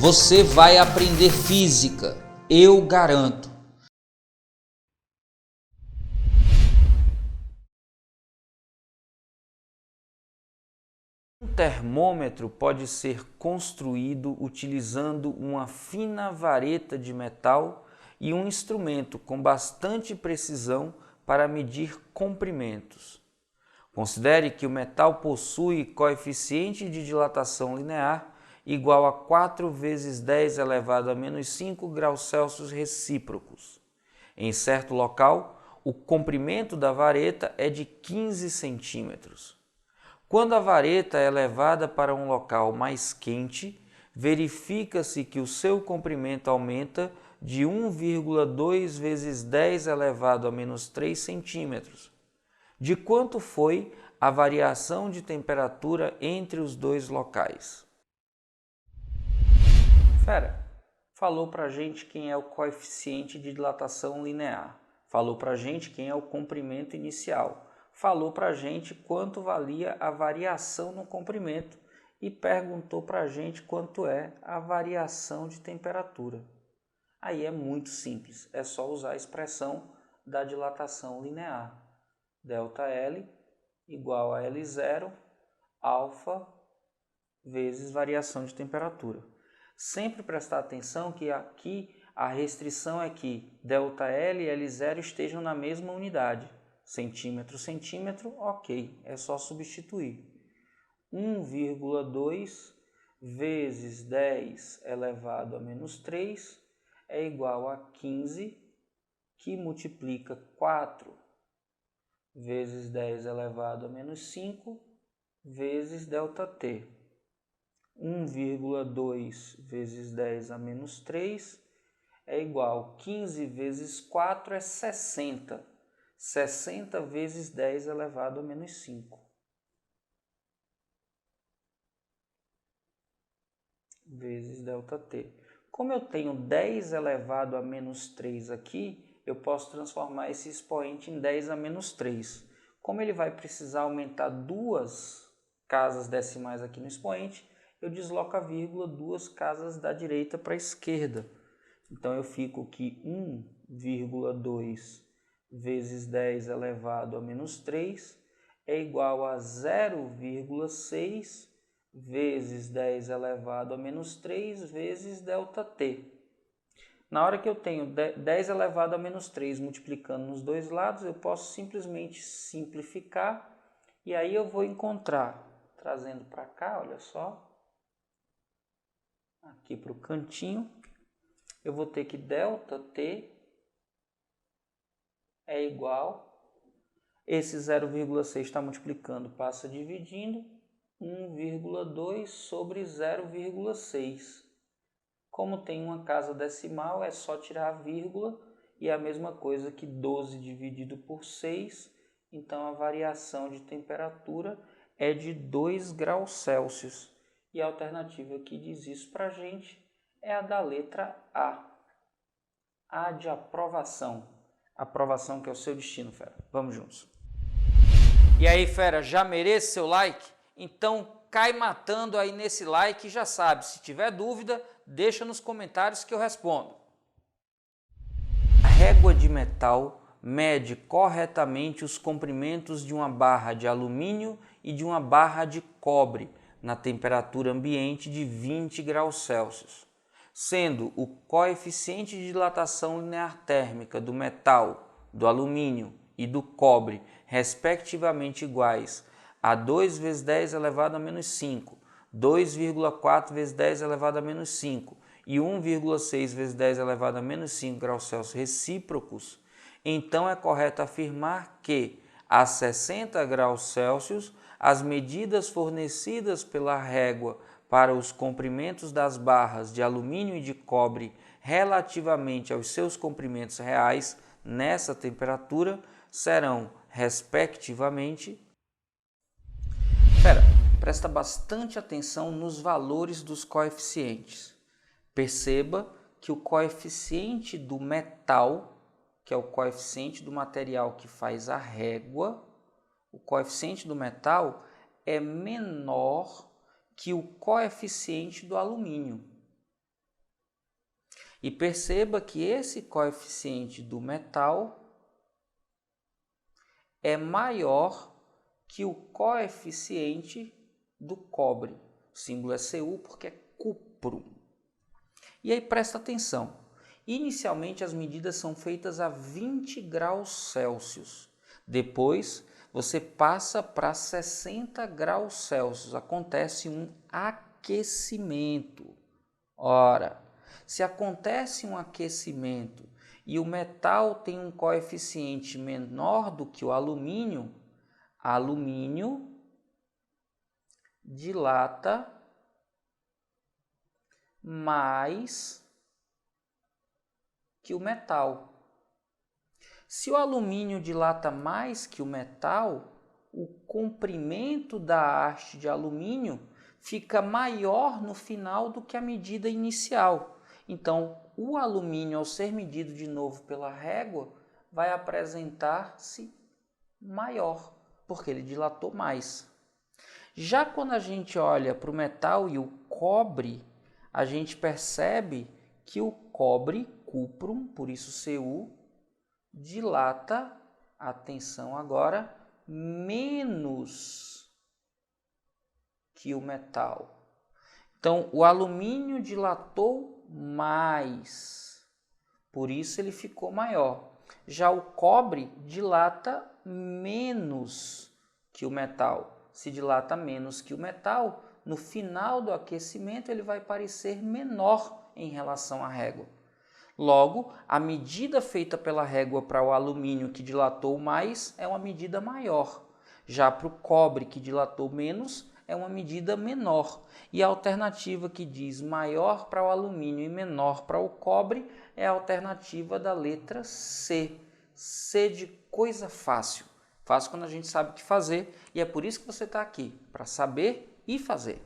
Você vai aprender física, eu garanto. Um termômetro pode ser construído utilizando uma fina vareta de metal e um instrumento com bastante precisão para medir comprimentos. Considere que o metal possui coeficiente de dilatação linear igual a 4 vezes 10 elevado a menos 5 graus Celsius recíprocos. Em certo local, o comprimento da vareta é de 15 centímetros. Quando a vareta é levada para um local mais quente, verifica-se que o seu comprimento aumenta de 1,2 vezes 10 elevado a menos 3 centímetros. De quanto foi a variação de temperatura entre os dois locais? Fera, falou pra gente quem é o coeficiente de dilatação linear, falou pra gente quem é o comprimento inicial, falou pra gente quanto valia a variação no comprimento e perguntou pra gente quanto é a variação de temperatura. Aí é muito simples, é só usar a expressão da dilatação linear. ΔL igual a L0 alfa vezes variação de temperatura. Sempre prestar atenção que aqui a restrição é que ΔL e L0 estejam na mesma unidade. Centímetro, centímetro, ok, é só substituir. 1,2 vezes 10 elevado a menos 3 é igual a 15, que multiplica 4 vezes 10 elevado a menos 5 vezes ΔT. 1,2 vezes 10 a menos 3 é igual a 15 vezes 4 é 60. 60 vezes 10 elevado a menos 5. Vezes ΔT. Como eu tenho 10 elevado a menos 3 aqui, eu posso transformar esse expoente em 10 a menos 3. Como ele vai precisar aumentar duas casas decimais aqui no expoente, eu desloco a vírgula duas casas da direita para a esquerda. Então eu fico que 1,2 vezes 10 elevado a menos 3 é igual a 0,6 vezes 10 elevado a menos 3 vezes ΔT. Na hora que eu tenho 10 elevado a menos 3 multiplicando nos dois lados, eu posso simplesmente simplificar e aí eu vou encontrar, trazendo para cá, olha só, aqui para o cantinho, eu vou ter que ΔT é igual, esse 0,6 está multiplicando, passa dividindo, 1,2 sobre 0,6. Como tem uma casa decimal, é só tirar a vírgula e é a mesma coisa que 12 dividido por 6, então a variação de temperatura é de 2 graus Celsius. E a alternativa que diz isso para a gente é a da letra A. A de aprovação. Aprovação que é o seu destino, fera. Vamos juntos. E aí, fera, já merece seu like? Então cai matando aí nesse like e já sabe, se tiver dúvida, deixa nos comentários que eu respondo. A régua de metal mede corretamente os comprimentos de uma barra de alumínio e de uma barra de cobre na temperatura ambiente de 20 graus Celsius, sendo o coeficiente de dilatação linear térmica do metal, do alumínio e do cobre, respectivamente iguais a 2 vezes 10 elevado a menos 5, 2,4 vezes 10 elevado a menos 5 e 1,6 vezes 10 elevado a menos 5 graus Celsius recíprocos, então é correto afirmar que, a 60 graus Celsius, as medidas fornecidas pela régua para os comprimentos das barras de alumínio e de cobre relativamente aos seus comprimentos reais nessa temperatura serão, respectivamente... Presta bastante atenção nos valores dos coeficientes. Perceba que o coeficiente do metal, que é o coeficiente do material que faz a régua, o coeficiente do metal é menor que o coeficiente do alumínio. E perceba que esse coeficiente do metal é maior que o coeficiente do cobre. O símbolo é Cu porque é cuprum. E aí presta atenção. Inicialmente as medidas são feitas a 20 graus Celsius. Depois você passa para 60 graus Celsius. Acontece um aquecimento. Ora, se acontece um aquecimento e o metal tem um coeficiente menor do que o alumínio dilata mais que o metal. Se o alumínio dilata mais que o metal, o comprimento da haste de alumínio fica maior no final do que a medida inicial. Então, o alumínio, ao ser medido de novo pela régua, vai apresentar-se maior, porque ele dilatou mais. Já quando a gente olha para o metal e o cobre, a gente percebe que o cobre, cuprum, por isso Cu, dilata, atenção agora, menos que o metal. Então, o alumínio dilatou mais, por isso ele ficou maior. Já o cobre dilata menos que o metal. Se dilata menos que o metal, no final do aquecimento ele vai parecer menor em relação à régua. Logo, a medida feita pela régua para o alumínio que dilatou mais é uma medida maior. Já para o cobre que dilatou menos é uma medida menor. E a alternativa que diz maior para o alumínio e menor para o cobre é a alternativa da letra C. C de coisa fácil. Fácil quando a gente sabe o que fazer, e é por isso que você está aqui, para saber e fazer.